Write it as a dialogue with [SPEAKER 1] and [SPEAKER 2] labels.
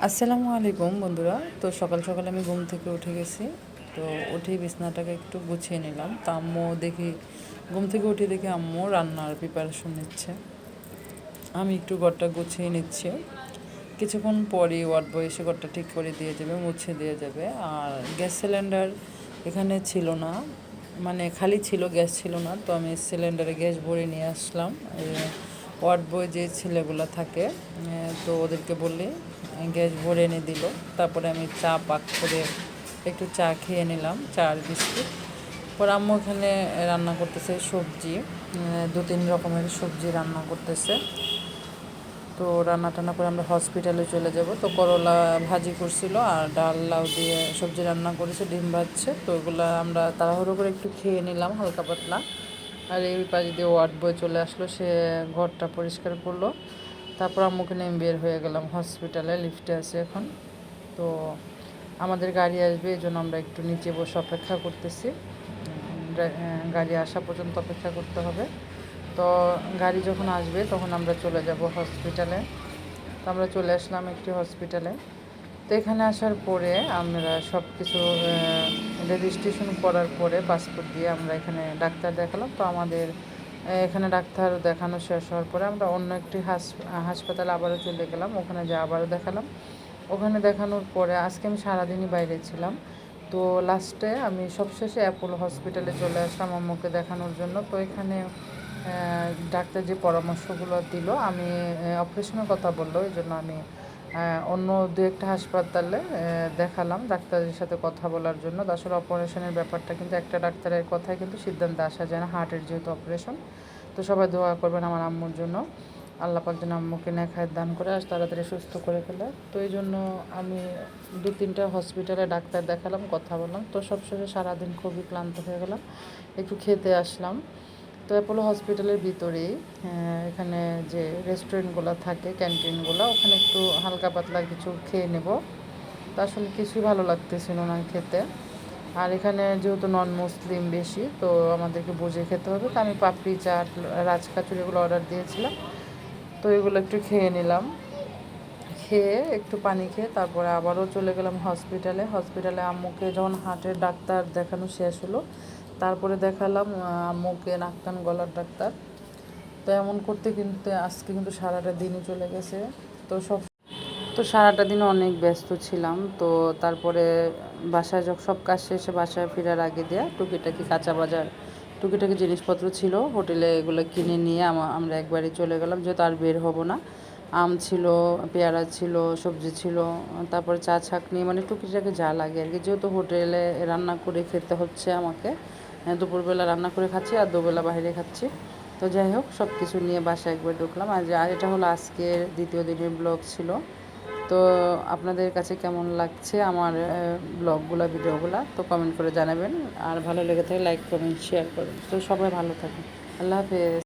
[SPEAKER 1] আসসালামু আলাইকুম বন্ধুরা। তো সকাল সকাল আমি ঘুম থেকে উঠে গেছি। তো উঠেই বিছনাটাকে একটু গুছিয়ে নিলাম। তা আম্মু দেখি ঘুম থেকে উঠে দেখি আম্মু রান্নার প্রিপারেশন নিচ্ছে। আমি একটু ঘরটা গুছিয়ে নিচ্ছি। কিছুক্ষণ পরই ওয়ার্ড বয় এসে ঘরটা ঠিক করে দিয়ে যাবে, মুছে দিয়ে যাবে। আর গ্যাস সিলিন্ডার এখানে ছিল না, মানে খালি ছিল, গ্যাস ছিল না। তো আমি সিলিন্ডারে গ্যাস ভরে নিয়ে আসলাম। ওয়ার্ড বয় যে ছেলেগুলো থাকে, তো ওদেরকে বললে গ্যাস ভরে এনে দিল। তারপরে আমি চা পাক করে একটু চা খেয়ে নিলাম, চা আর বিস্কুট। পর আম্মু এখানে রান্না করতেছে সবজি, 2-3 রকমের সবজি রান্না করতেছে। তো রান্না টান্না করে আমরা হসপিটালে চলে যাব। তো করলা ভাজি করছিল আর ডাল লাউ দিয়ে সবজি রান্না করেছে, ডিম ভাজছে। তো ওগুলো আমরা তাড়াহুড়ো করে একটু খেয়ে নিলাম হালকা পাতলা। আর এই পাশ দিয়ে ওয়ার্ড বয় চলে আসলো, সে ঘরটা পরিষ্কার করলো। তারপর আম্মুকে নিয়ে বের হয়ে গেলাম হসপিটালে, লিফটে আছে এখন। তো আমাদের গাড়ি আসবে, এই জন্য আমরা একটু নিচে বসে অপেক্ষা করতেছি। গাড়ি আসা পর্যন্ত অপেক্ষা করতে হবে। তো গাড়ি যখন আসবে তখন আমরা চলে যাব হসপিটালে। তো আমরা চলে আসলাম একটি হসপিটালে। তো এখানে আসার পরে আমরা সব কিছু রেজিস্ট্রেশন করার পরে পাসপোর্ট দিয়ে আমরা এখানে ডাক্তার দেখালাম। তো আমাদের এখানে ডাক্তার দেখানো শেষ হওয়ার পরে আমরা অন্য একটি হাসপাতালে আবারও চলে গেলাম, ওখানে যে আবারও দেখালাম। ওখানে দেখানোর পরে আজকে আমি সারাদিনই বাইরে ছিলাম। তো লাস্টে আমি সবশেষে অ্যাপোলো হসপিটালে চলে আসলাম আম্মুকে দেখানোর জন্য। তো এখানে ডাক্তার যে পরামর্শগুলো দিল, আমি অপারেশনের কথা বললো, এই জন্য আমি অন্য দু একটা হাসপাতালে দেখালাম ডাক্তারের সাথে কথা বলার জন্য। আসলে অপারেশনের ব্যাপারটা কিন্তু একটা ডাক্তারের কথায় কিন্তু সিদ্ধান্তে আসা যায় না, হার্টের যেহেতু অপারেশন। তো সবাই দোয়া করবেন আমার আম্মুর জন্য, আল্লাহ পাক যেন আম্মুকে নেখায়ের দান করে আর তাড়াতাড়ি সুস্থ করে ফেলে। তো এই জন্য আমি 2-3টা হসপিটালে ডাক্তার দেখালাম, কথা বললাম। তো সবশেষে সারাদিন খুবই ক্লান্ত হয়ে গেলাম, একটু খেতে আসলাম। তো অ্যাপোলো হসপিটালের ভিতরেই এখানে যে রেস্টুরেন্টগুলো থাকে, ক্যান্টিনগুলো, ওখানে একটু হালকা পাতলা কিছু খেয়ে নেব। তো আসলে কিছুই ভালো লাগতেছিল না খেতে। আর এখানে যেহেতু নন মুসলিম বেশি, তো আমাদেরকে বুঝে খেতে হবে। তো আমি পাপড়ি চাট, রাজকাচুরি এগুলো অর্ডার দিয়েছিলাম। তো এগুলো একটু খেয়ে নিলাম, খেয়ে একটু পানি খেয়ে তারপরে আবারও চলে গেলাম হসপিটালে। হসপিটালে আম্মুকে যখন হার্টের ডাক্তার দেখানো শেষ হলো, তারপরে দেখালাম আম্মুকে নাক কান গলার ডাক্তার। তো এমন করতে কিন্তু আজকে কিন্তু সারাটা দিনই চলে গেছে। তো সারাটা দিন অনেক ব্যস্ত ছিলাম। তো তারপরে বাসায় যখন সব কাজ শেষে বাসায় ফেরার আগে দেয়া টুকিটাকি কাঁচা বাজার, টুকিটাকি জিনিসপত্র ছিল হোটেলে, এগুলো কিনে নিয়ে আমরা একবারে চলে গেলাম, যেহেতু আর বের হব না। আম ছিল, পেয়ারা ছিল, সবজি ছিল, তারপরে চা ছাঁকনি, মানে টুকিটাকি যা লাগে আর কি। যেহেতু হোটেলে রান্না করে খেতে হচ্ছে আমাকে, দুপুরবেলা রান্না করে খাচ্ছি আর দুবেলা বাইরে খাচ্ছি। তো যাই হোক, সব কিছু নিয়ে বাসায় একবার ঢুকলাম। আর এটা হলো আজকের দ্বিতীয় দিনের ব্লগ ছিল। তো আপনাদের কাছে কেমন লাগছে আমার ব্লগগুলো, ভিডিওগুলো, তো কমেন্ট করে জানাবেন। আর ভালো লেগে থাকে লাইক, কমেন্ট, শেয়ার করুন। তো সবাই ভালো থাকুন। আল্লাহ হাফেজ।